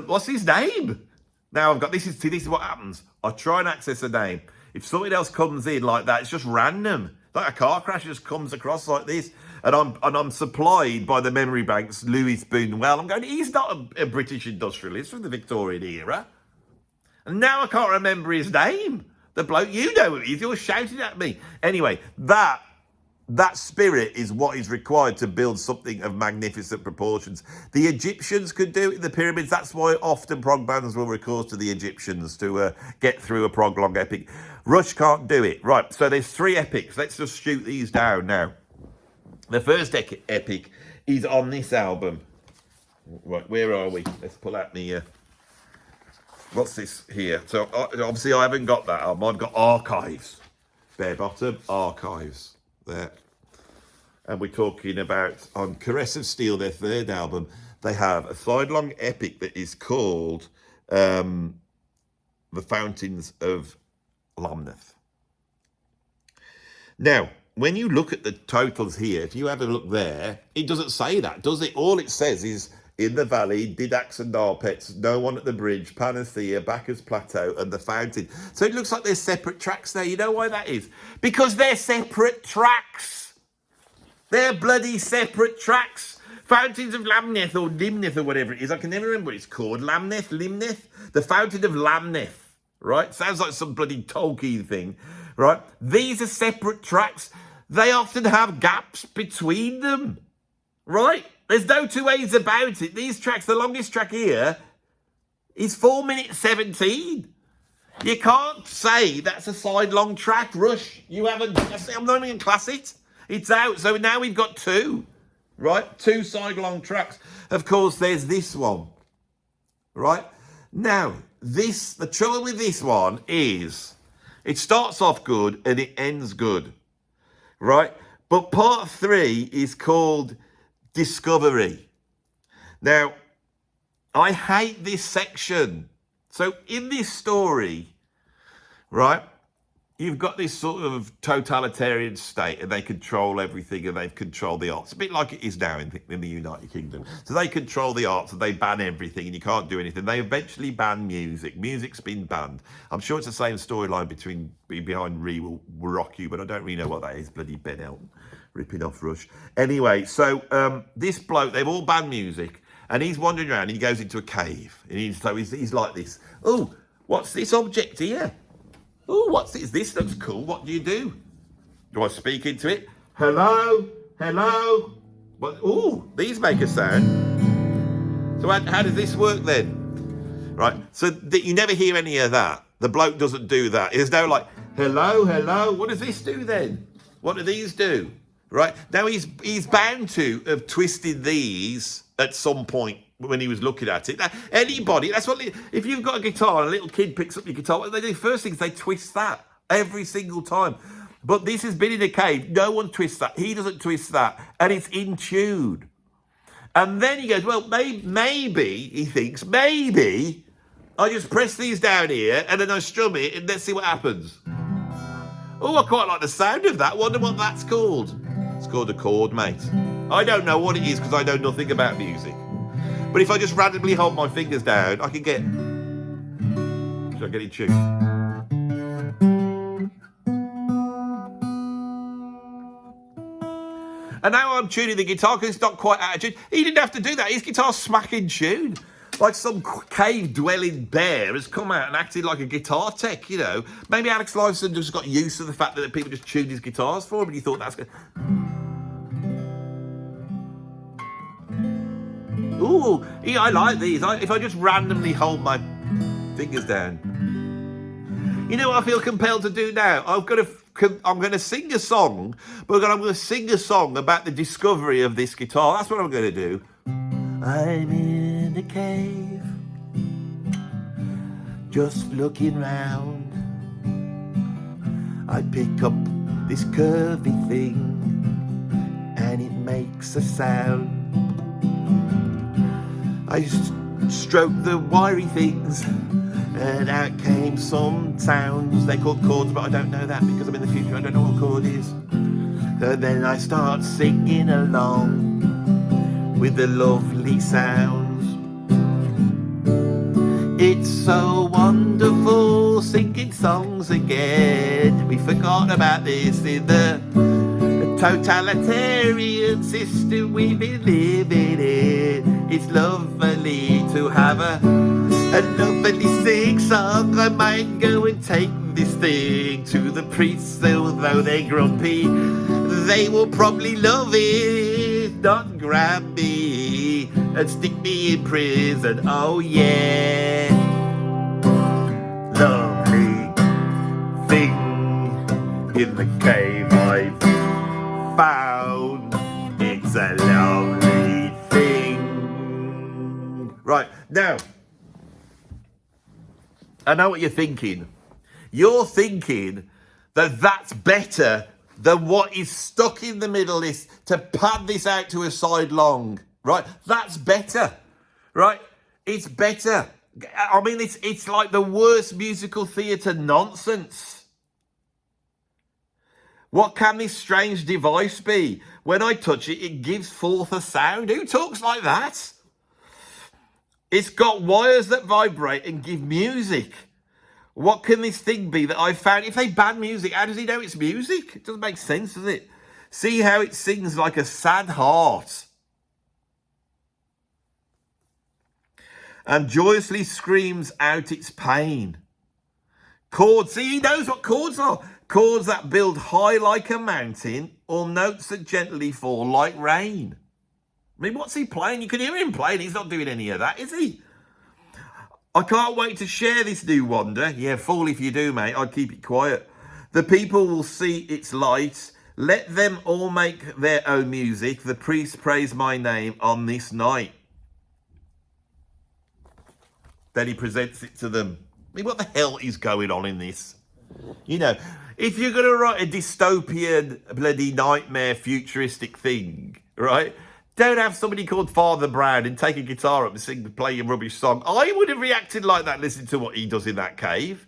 what's his name? Now I've got, this is what happens. I try and access a name. If something else comes in like that, it's just random. Like a car crash just comes across like this. And I'm supplied by the memory banks, Louis Boonwell. I'm going, he's not a British industrialist from the Victorian era. And now I can't remember his name. The bloke, you know who he is. You're shouting at me. Anyway, that that spirit is what is required to build something of magnificent proportions. The Egyptians could do it in the pyramids. That's why often prog bands will recourse to the Egyptians to get through a prog long epic. Rush can't do it. Right, so there's 3 epics. Let's just shoot these down now. The first epic is on this album. Right, where are we? Let's pull out the... what's this here? So obviously I haven't got that album. I've got Archives. Bare bottom, Archives. There. And we're talking about, on Caress of Steel, their 3rd album, they have a sidelong epic that is called The Fountains of Lamneth. Now, when you look at the totals here, if you have a look there, it doesn't say that, does it? All it says is, in the valley, Didax and Arpets, No One at the Bridge, Panacea, Bacchus Plateau, and The Fountain. So it looks like there's separate tracks there. You know why that is? Because they're separate tracks. They're bloody separate tracks. Fountains of Lamneth, or Limneth, or whatever it is. I can never remember what it's called. Lamneth? Limneth? The Fountain of Lamneth. Right? Sounds like some bloody Tolkien thing. Right? These are separate tracks. They often have gaps between them. Right? There's no 2 ways about it. These tracks, the longest track here is 4 minutes 17. You can't say that's a sidelong track, Rush. You haven't, I'm not even going to class it. It's out. So now we've got 2, right? 2 sidelong tracks. Of course, there's this one, right? Now, the trouble with this one is it starts off good and it ends good, right? But part 3 is called Discovery. Now, I hate this section. So in this story, right, you've got this sort of totalitarian state and they control everything and they've controlled the arts. A bit like it is now in the United Kingdom. So they control the arts and they ban everything and you can't do anything. They eventually ban music. Music's been banned. I'm sure it's the same storyline behind Re Will Rock You, but I don't really know what that is. Bloody Ben Elton ripping off Rush. Anyway, so this bloke, they've all banned music and he's wandering around and he goes into a cave. And he's like this. Oh, what's this object here? Oh, what's this? This looks cool. What do you do? Do I speak into it? Hello? Hello? Oh, these make a sound. So how does this work then? Right, so you never hear any of that. The bloke doesn't do that. There's no like, hello, hello. What does this do then? What do these do? Right, now he's bound to have twisted these at some point when he was looking at it. Now, anybody, that's what, if you've got a guitar and a little kid picks up your guitar, what they do first thing is they twist that every single time. But this has been in a cave. No one twists that. He doesn't twist that. And it's in tune. And then he goes, well, maybe, he thinks, maybe I just press these down here and then I strum it and let's see what happens. Oh, I quite like the sound of that. Wonder what that's called. It's called a chord, mate. I don't know what it is because I know nothing about music. But if I just randomly hold my fingers down, I can get... Should I get in tune? And now I'm tuning the guitar because it's not quite out of tune. He didn't have to do that. His guitar's smack in tune. Like some cave-dwelling bear has come out and acted like a guitar tech, you know. Maybe Alex Lifeson just got used to the fact that people just tuned his guitars for him and he thought that's good. Ooh, yeah, I like these. If I just randomly hold my fingers down. You know what I feel compelled to do now? I'm going to sing a song, but I'm going to sing a song about the discovery of this guitar. That's what I'm going to do. I'm in a cave, just looking round. I pick up this curvy thing, and it makes a sound. I stroke the wiry things, and out came some sounds. They're called chords, but I don't know that because I'm in the future. I don't know what a chord is. So then I start singing along with the lovely sounds. It's so wonderful singing songs again. We forgot about this in the totalitarian system we've been living in. It's lovely to have a lovely sing song. I might go and take this thing to the priests, although they're grumpy. they will probably love it, not grab me and stick me in prison. Oh yeah, lovely thing in the cave I've found. It's a lovely thing. Right, now, I know what you're thinking. You're thinking that that's better than what is stuck in the middle, is to pad this out to a sidelong, right? That's better, right? It's better. I mean, it's like the worst musical theatre nonsense. What can this strange device be? When I touch it, it gives forth a sound. Who talks like that? It's got wires that vibrate and give music. What can this thing be that I found? If they ban music, how does he know it's music? It doesn't make sense, does it? See how it sings like a sad heart and joyously screams out its pain. Chords, see, he knows what chords are. Chords that build high like a mountain, or notes that gently fall like rain. I mean, what's he playing? You can hear him playing. He's not doing any of that, is he? I can't wait to share this new wonder. Yeah, fool if you do, mate. I'd keep it quiet. The people will see its light. Let them all make their own music. The priest praise my name on this night. Then he presents it to them. I mean, what the hell is going on in this? You know, if you're going to write a dystopian, bloody nightmare, futuristic thing, right? Don't have somebody called Father Brown and take a guitar up and play a rubbish song. I would have reacted like that listening to what he does in that cave.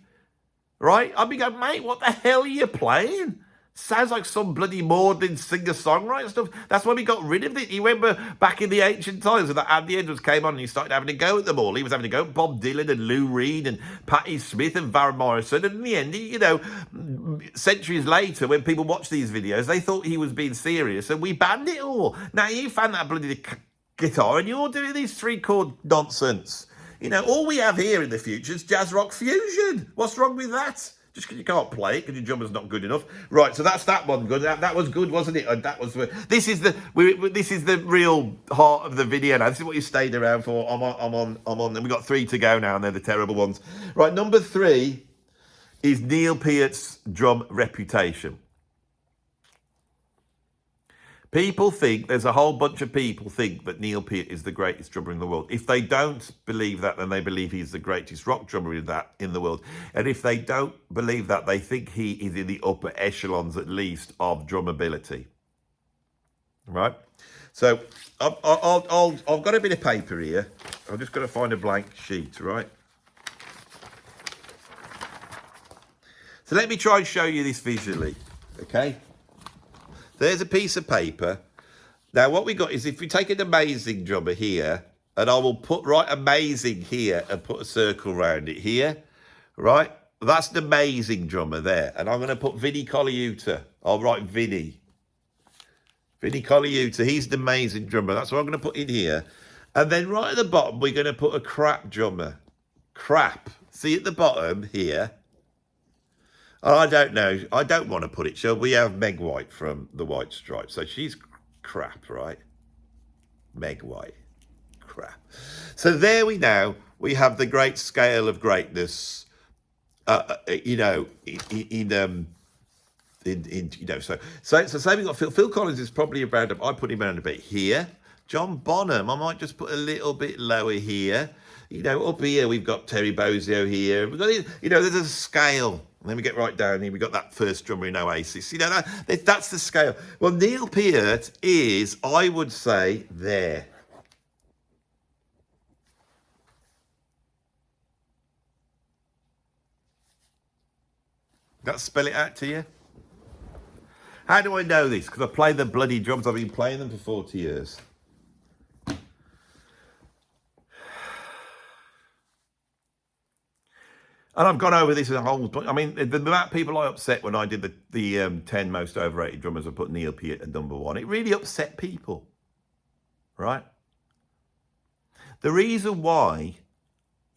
Right? I'd be going, mate, what the hell are you playing? Sounds like some bloody maudlin singer-songwriter stuff. That's why we got rid of it. You remember back in the ancient times when that Andy Edwards came on and he started having a go at them all. He was having a go at Bob Dylan and Lou Reed and Patti Smith and Van Morrison. And in the end, you know, centuries later, when people watched these videos, they thought he was being serious and we banned it all. Now, you found that bloody guitar and you're doing this three-chord nonsense. You know, all we have here in the future is jazz rock fusion. What's wrong with that? Just because you can't play it because your drummer's not good enough, right? So that's that one good. That was good, wasn't it? And that was. This is the real heart of the video now. This is what you stayed around for. I'm on. And we've got 3 to go now, and they're the terrible ones. Right, number 3 is Neil Peart's drum reputation. People think, there's a whole bunch of people think that Neil Peart is the greatest drummer in the world. If they don't believe that, then they believe he's the greatest rock drummer in the world. And if they don't believe that, they think he is in the upper echelons, at least, of drum ability. Right? So I've got a bit of paper here. I'm just going to find a blank sheet, right? So let me try and show you this visually, okay? There's a piece of paper. Now, what we got is, if we take an amazing drummer here, and I will write amazing here and put a circle around it here, right? That's an amazing drummer there. And I'm going to put Vinnie Colaiuta. I'll write Vinnie. Vinnie Colaiuta, he's an amazing drummer. That's what I'm going to put in here. And then right at the bottom, we're going to put a crap drummer. Crap. See at the bottom here? I don't know. I don't want to put it. Shall we have Meg White from the White Stripes? So she's crap, right? Meg White. Crap. So there we have the great scale of greatness, you know, so say we've got Phil Collins is probably around, I put him around a bit here. John Bonham, I might just put a little bit lower here. You know, up here, we've got Terry Bozzio here. We've got, you know, there's a scale. And then we get right down here. We got that first drummer in Oasis. You know, that's the scale. Well, Neil Peart is, I would say, there. That spell it out to you? How do I know this? Because I play the bloody drums. I've been playing them for 40 years. And I've gone over this in a whole... I mean, the amount of people I upset when I did the 10 most overrated drummers, I put Neil Peart at number 1. It really upset people, right? The reason why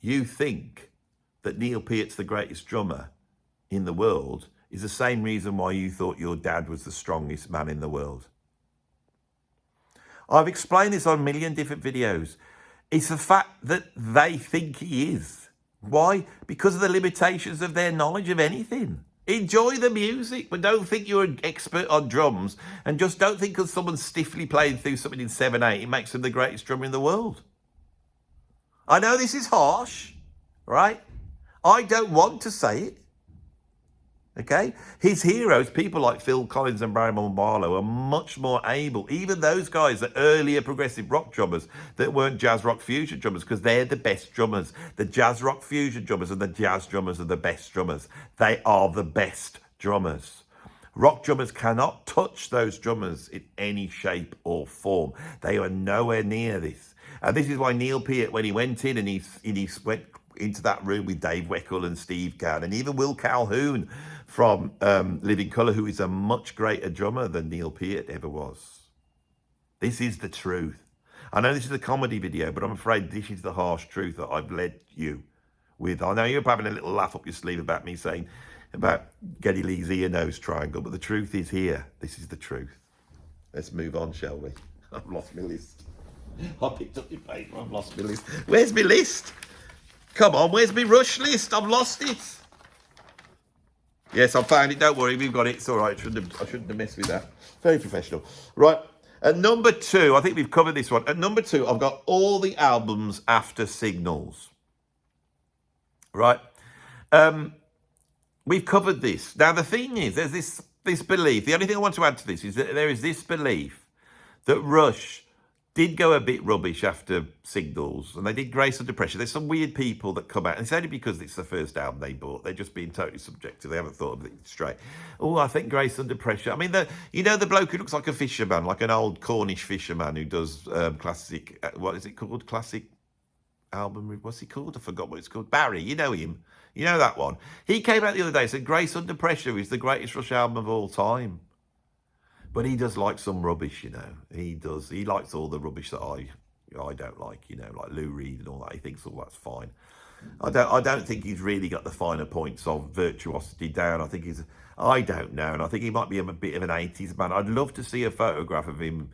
you think that Neil Peart's the greatest drummer in the world is the same reason why you thought your dad was the strongest man in the world. I've explained this on a million different videos. It's the fact that they think he is. Why? Because of the limitations of their knowledge of anything. Enjoy the music, but don't think you're an expert on drums, and just don't think because someone's stiffly playing through something in 7/8, it makes them the greatest drummer in the world. I know this is harsh, right? I don't want to say it. Okay? His heroes, people like Phil Collins and Barry Manilow, are much more able, even those guys, the earlier progressive rock drummers that weren't jazz rock fusion drummers, because they're the best drummers. The jazz rock fusion drummers and the jazz drummers are the best drummers. They are the best drummers. Rock drummers cannot touch those drummers in any shape or form. They are nowhere near this. And this is why Neil Peart, when he went in and he went into that room with Dave Weckl and Steve Gadd and even Will Calhoun from Living Colour, who is a much greater drummer than Neil Peart ever was. This is the truth. I know this is a comedy video, but I'm afraid this is the harsh truth that I've led you with. I know you're having a little laugh up your sleeve about me saying about Geddy Lee's ear nose triangle, but the truth is here. This is the truth. Let's move on, shall we? I've lost my list. I picked up your paper, I've lost my list. Where's my list? Come on, where's my Rush list? I've lost it. Yes, I found it. Don't worry, we've got it. It's all right. I shouldn't have messed with that. Very professional. Right. At number 2, I think we've covered this one. At number 2, I've got all the albums after Signals. Right. We've covered this. Now, the thing is, there's this belief. The only thing I want to add to this is that there is this belief that Rush did go a bit rubbish after Signals, and they did Grace Under Pressure. There's some weird people that come out, and it's only because it's the first album they bought. They're just being totally subjective. They haven't thought of it straight. Oh, I think Grace Under Pressure. I mean, the bloke who looks like a fisherman, like an old Cornish fisherman who does classic, what is it called? Classic album, what's he called? I forgot what it's called. Barry, you know him. You know that one. He came out the other day and said Grace Under Pressure is the greatest Rush album of all time. But he does like some rubbish, you know. He does. He likes all the rubbish that I don't like, you know, like Lou Reed and all that. He thinks all that's fine. I don't think he's really got the finer points of virtuosity down. I don't know, and I think he might be a bit of an 80s man. I'd love to see a photograph of him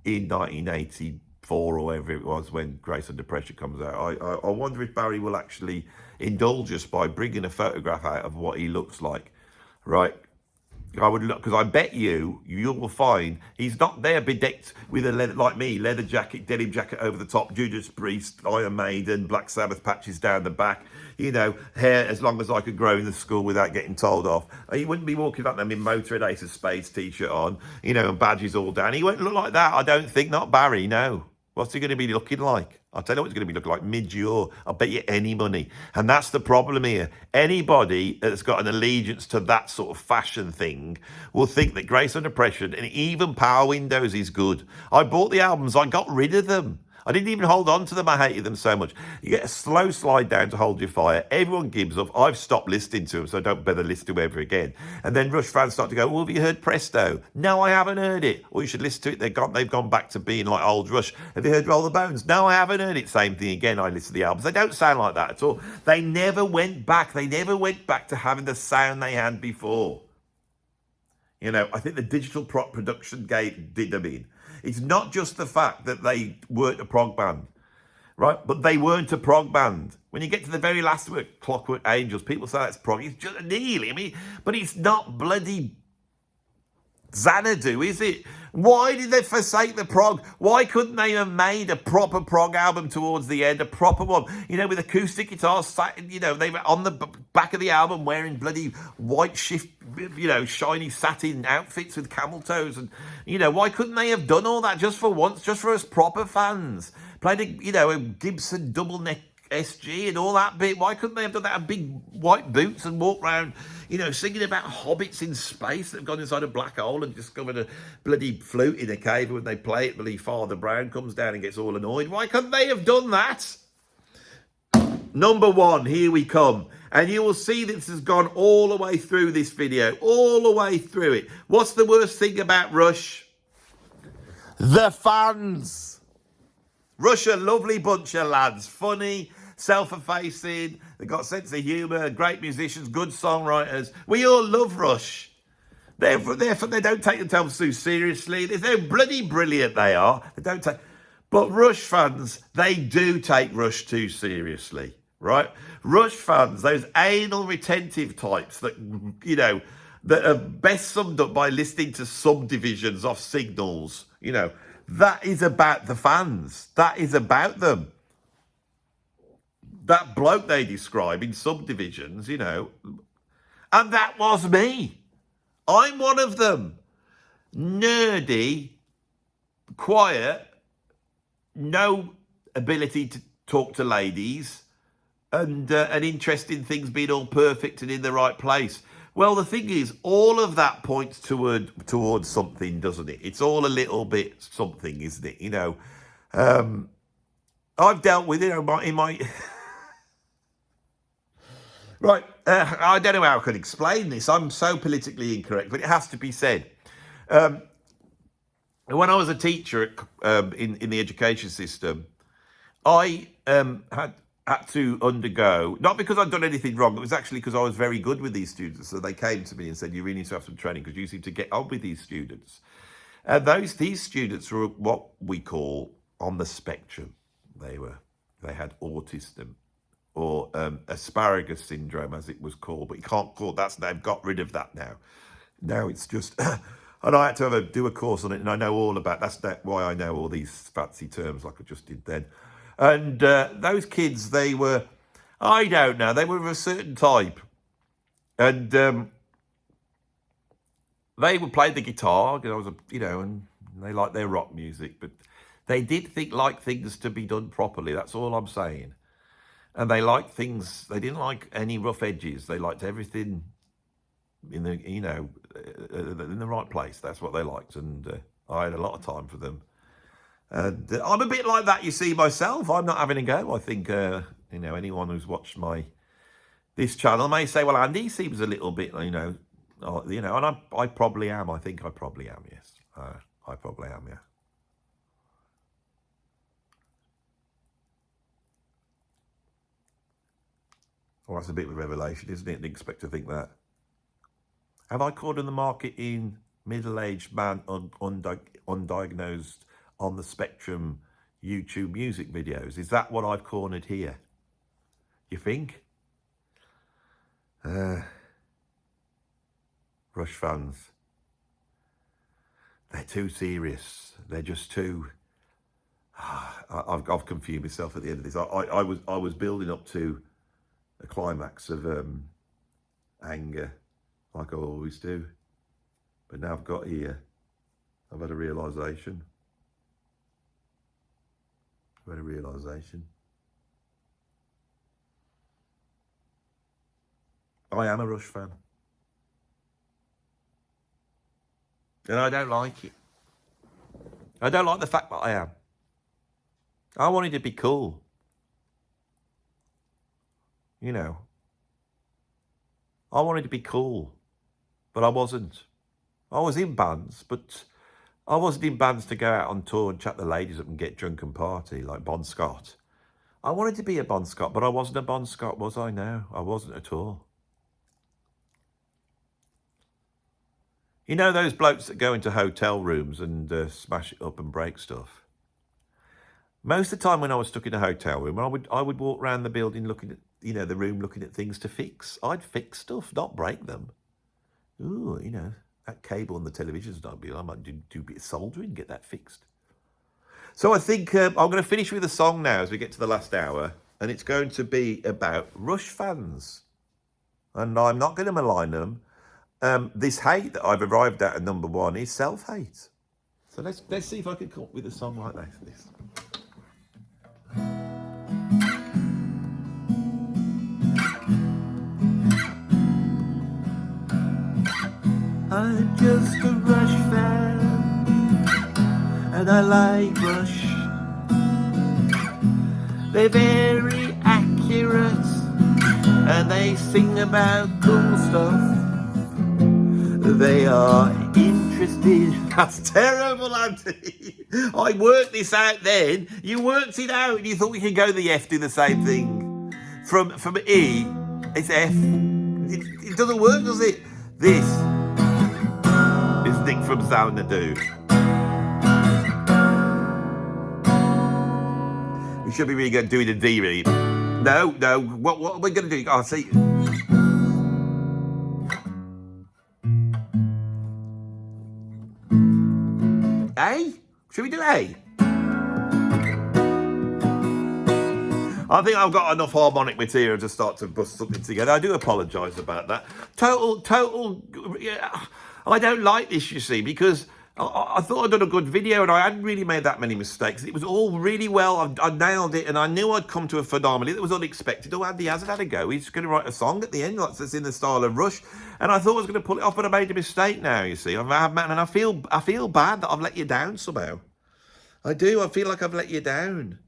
in 1984 or whatever it was when Grace Under Pressure comes out. I wonder if Barry will actually indulge us by bringing a photograph out of what he looks like, right? I would look, because I bet you will find he's not there bedecked with a leather, like me, leather jacket, denim jacket over the top, Judas Priest, Iron Maiden, Black Sabbath patches down the back, you know, hair as long as I could grow in the school without getting told off. He wouldn't be walking like them in Motorhead Ace of Spades t-shirt on, you know, and badges all down. He won't look like that, I don't think, not Barry, no. What's he going to be looking like? I'll tell you what he's going to be looking like, mid-yaw. I'll bet you any money. And that's the problem here. Anybody that's got an allegiance to that sort of fashion thing will think that Grace Under Pressure and even Power Windows is good. I bought the albums. I got rid of them. I didn't even hold on to them. I hated them so much. You get a slow slide down to Hold Your Fire. Everyone gives up. I've stopped listening to them, so I don't bother listening to them ever again. And then Rush fans start to go, well, have you heard Presto? No, I haven't heard it. Well, you should listen to it. They've gone back to being like old Rush. Have you heard Roll the Bones? No, I haven't heard it. Same thing again. I listen to the albums. They don't sound like that at all. They never went back. They never went back to having the sound they had before. You know, I think the digital production did them in. It's not just the fact that they weren't a prog band, right? But they weren't a prog band. When you get to the very last work, Clockwork Angels, people say that's prog. It's just nearly, I mean, but it's not bloody Xanadu, is it? Why did they forsake the prog? Why couldn't they have made a proper prog album towards the end, a proper one, you know, with acoustic guitars, you know, they were on the back of the album wearing bloody white shift, you know, shiny satin outfits with camel toes, and, you know, why couldn't they have done all that just for once, just for us proper fans? Played a, you know, a Gibson double neck SG and all that bit. Why couldn't they have done that? And big white boots and walk around, you know, singing about hobbits in space that have gone inside a black hole and discovered a bloody flute in a cave. When they play it, bloody Father Brown comes down and gets all annoyed. Why couldn't they have done that? Number 1, here we come. And you will see this has gone all the way through this video, all the way through it. What's the worst thing about Rush? The fans. Rush, a lovely bunch of lads, funny, self-effacing, they've got a sense of humour, great musicians, good songwriters. We all love Rush. Therefore, they don't take themselves too seriously. They're bloody brilliant, they are. They don't take... But Rush fans, they do take Rush too seriously, right? Rush fans, those anal retentive types that, you know, that are best summed up by listening to subdivisions off Signals, you know, that is about the fans. That is about them. That bloke they describe in Subdivisions, you know, and that was me. I'm one of them. Nerdy, quiet, no ability to talk to ladies, and interest in things being all perfect and in the right place. Well, the thing is, all of that points towards something, doesn't it? It's all a little bit something, isn't it? You know, I've dealt with it in my... Right, I don't know how I could explain this. I'm so politically incorrect, but it has to be said. When I was a teacher in the education system, I had to undergo, not because I'd done anything wrong, it was actually because I was very good with these students. So they came to me and said, you really need to have some training because you seem to get on with these students. And these students were what we call on the spectrum. They had autism, or asparagus syndrome, as it was called, but you can't call that's they've got rid of that now. Now it's just, and I had to do a course on it, and I know all about that's why I know all these fancy terms like I just did then. And those kids, they were, I don't know, they were of a certain type, and they would play the guitar, because I was you know, and they liked their rock music, but they did like things to be done properly. That's all I'm saying. And they liked things, they didn't like any rough edges. They liked everything in the, you know, in the right place. That's what they liked. And I had a lot of time for them. And I'm a bit like that, you see, myself. I'm not having a go. I think, you know, anyone who's watched this channel may say, well, Andy seems a little bit, you know, and I probably am. I think I probably am, yes. I probably am, yeah. Well, that's a bit of a revelation, isn't it? Didn't expect to think that. Have I cornered the market in middle-aged man undiagnosed on the spectrum YouTube music videos? Is that what I've cornered here? You think? Rush fans. They're too serious. They're just too... I've confused myself at the end of this. I was building up to a climax of anger, like I always do. But now I've got here, I've had a realisation. I've had a realisation. I am a Rush fan. And I don't like it. I don't like the fact that I am. I wanted to be cool. You know, I wanted to be cool, but I wasn't. I was in bands, but I wasn't in bands to go out on tour and chat the ladies up and get drunk and party like Bon Scott. I wanted to be a Bon Scott, but I wasn't a Bon Scott, was I? No, I wasn't at all. You know those blokes that go into hotel rooms and smash it up and break stuff? Most of the time when I was stuck in a hotel room, I would walk around the building looking at, you know, the room, looking at things to fix. I'd fix stuff, not break them. Ooh, you know, that cable on the television's not good. I might do a bit of soldering, get that fixed. So I think I'm going to finish with a song now as we get to the last hour, and it's going to be about Rush fans. And I'm not going to malign them. This hate that I've arrived at number one is self-hate. So let's see if I can come up with a song like this. I'm just a Rush fan, and I like Rush. They're very accurate, and they sing about cool stuff. They are interested. That's terrible, Andy. I worked this out then. You worked it out, and you thought we could go the F, do the same thing. from E, it's F. It doesn't work, does it? This is Nick from Xanadu. We should be really good doing a D really. No, what are we going to do? Oh, see. A? Should we do A? I think I've got enough harmonic material to start to bust something together. I do apologise about that. Total, yeah, I don't like this, you see, because I thought I'd done a good video and I hadn't really made that many mistakes. It was all really well, I nailed it, and I knew I'd come to a phenomenon that was unexpected. Oh, Andy hasn't had a go. He's going to write a song at the end that's in the style of Rush, and I thought I was going to pull it off, but I made a mistake now, you see. And I feel bad that I've let you down somehow. I do. I feel like I've let you down.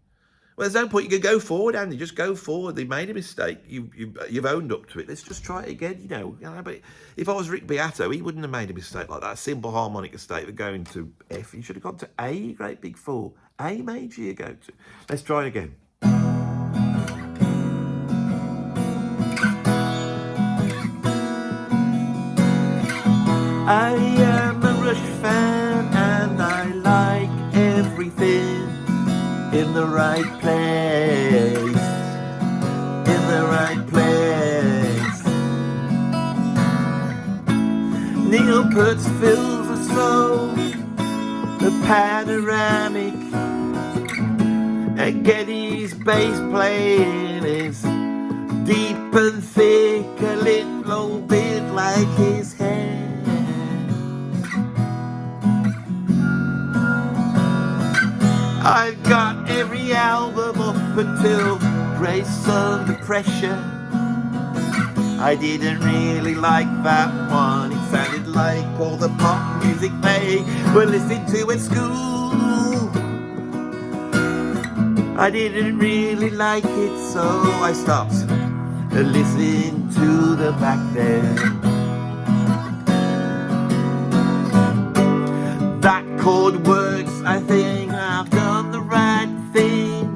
Well, there's no point. You can go forward, Andy. Just go forward. They made a mistake. You've owned up to it. Let's just try it again. You know. But if I was Rick Beato, he wouldn't have made a mistake like that. A simple harmonic mistake of going to F. You should have gone to A. You great big fool. A major. You go to. Let's try it again. I am a Rush fan and I like everything. In the right place, in the right place. Neil Peart fills the soul, the panoramic, and Geddy's bass playing is deep and thick, a little bit like his hair. I've got every album up until Grace Under Pressure. I didn't really like that one. It sounded like all the pop music they were listening to at school. I didn't really like it, so I stopped listening to them back then. That chord works, I think I've done the right thing.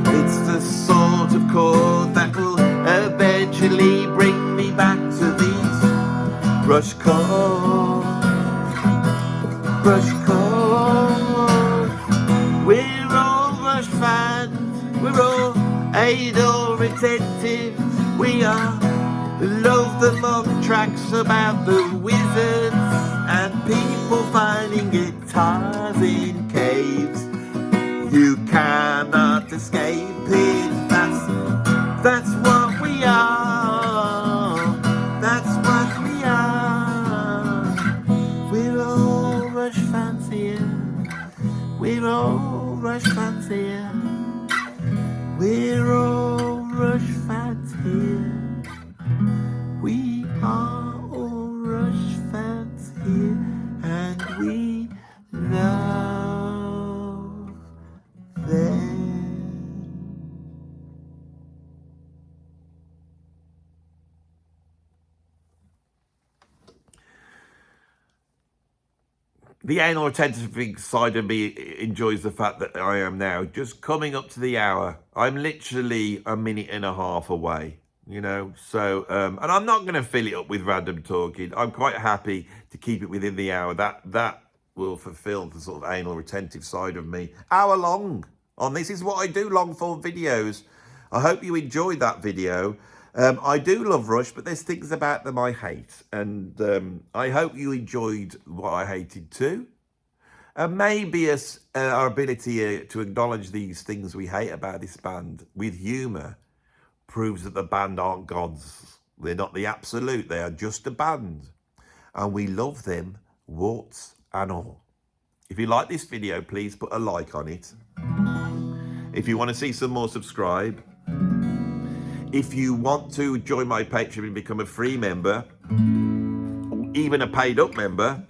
It's the sort of chord that will eventually bring me back to these Rush chords. Rush chords. We're all Rush fans. We're all idle retentive. We are love the long tracks about the wizards and people finding guitars in caves. You cannot escape it. That's what we are. That's what we are. We're all Rush fans here. We're all Rush fans here. We're all Rush fans here. We are all Rush fans here, and we love them. The anal retentive side of me enjoys the fact that I am now just coming up to the hour. I'm literally a minute and a half away. You know, so, and I'm not going to fill it up with random talking. I'm quite happy to keep it within the hour. That will fulfill the sort of anal retentive side of me. Hour long on this is what I do, long form videos. I hope you enjoyed that video. I do love Rush, but there's things about them I hate. And I hope you enjoyed what I hated too. And maybe our ability to acknowledge these things we hate about this band with humour proves that the band aren't gods. They're not the absolute. They are just a band. And we love them, warts and all. If you like this video, please put a like on it. If you want to see some more, subscribe. If you want to join my Patreon and become a free member, or even a paid up member,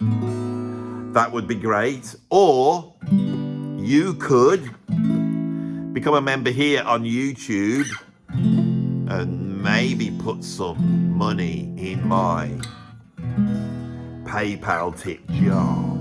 that would be great. Or you could become a member here on YouTube and maybe put some money in my PayPal tip jar.